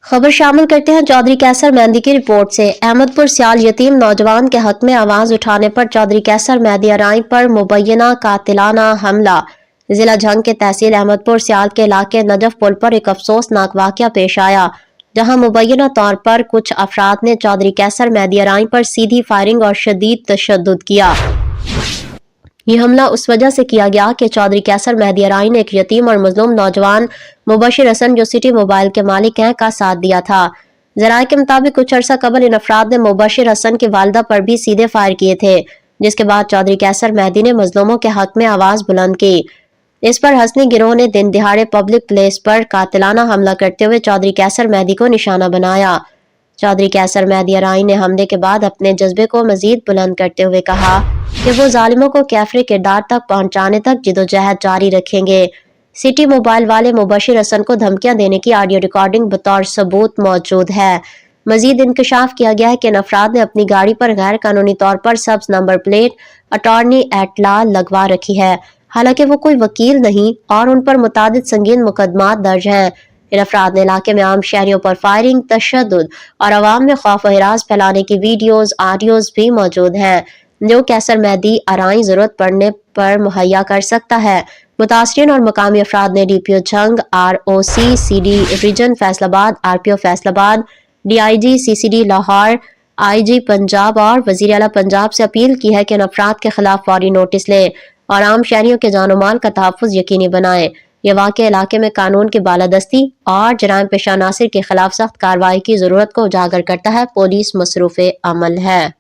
खबर शामिल करते हैं चौधरी कैसर मेहंदी की रिपोर्ट से। अहमदपुर सियाल यतीम नौजवान के हक में आवाज उठाने पर चौधरी कैसर मेहंदी अराई पर मुबैना कातिलाना हमला। जिला झंग के तहसील अहमदपुर सियाल के इलाके नजफ पुल पर एक अफसोसनाक वाकया पेश आया, जहां मुबैना तौर पर कुछ अफराद ने चौधरी कैसर मेहंदी अराई पर सीधी फायरिंग और शदीद तशद्दुद किया। ये हमला उस वजह से किया गया कि चौधरी कैसर मेहंदी अराई ने एक यतीम और मजलूम नौजवान मुबशिर हसन, जो सिटी मोबाइल के मालिक हैं, का साथ दिया था। जराये के मुताबिक कुछ अरसा कबल इन अफराद ने मुबशिर हसन की वालदा पर भी सीधे फायर किए थे, जिसके बाद चौधरी कैसर मेहंदी ने मजलूमों के हक में आवाज बुलंद की। इस पर हसनी गिरोह ने दिन दिहाड़े पब्लिक प्लेस पर कातिलाना हमला करते हुए चौधरी कैसर मेहंदी को निशाना बनाया। चौधरी कैसर मेहंदी अराई ने हमले के बाद अपने जज्बे को मजीद बुलंद करते हुए कहा कि वो जालिमों को कैफरे के डार तक पहुंचाने तक जिदोजहद जारी रखेंगे। सिटी मोबाइल वाले मुबशिर हसन को धमकियां देने की ऑडियो रिकॉर्डिंग बतौर सबूत मौजूद है। मजीद इंकशाफ किया गया है कि इन अफराद ने अपनी गाड़ी पर गैर कानूनी तौर पर सब्ज number plate attorney at law लगवा रखी है, हालांकि वो कोई वकील नहीं और उन पर मुतादिद संगीन मुकदमात दर्ज हैं। इन अफराद ने इलाके में आम शहरियों पर फायरिंग, तशद्दुद और अवाम में खौफ व हिरास फैलाने की वीडियोज ऑडियोज भी मौजूद हैं, जो कैसर मेहंदी अराई जरूरत पड़ने पर मुहैया कर सकता है। मुतासरीन और मकामी अफराद ने DPO Jhang, ROC CD region Faisalabad, RPO Faisalabad, DIG CCD Lahore, IG Punjab और वजीर आला पंजाब से अपील की है कि इन अफराद के खिलाफ फौरी नोटिस लें और आम शहरियों के जान माल का तहफ़्फ़ुज़ यकीनी बनाएं। यह वाक़या इलाके में कानून की बालादस्ती और जराइम पेशा अनासिर के खिलाफ सख्त कार्रवाई की जरूरत को उजागर करता है। पुलिस मसरूफ़ अमल है।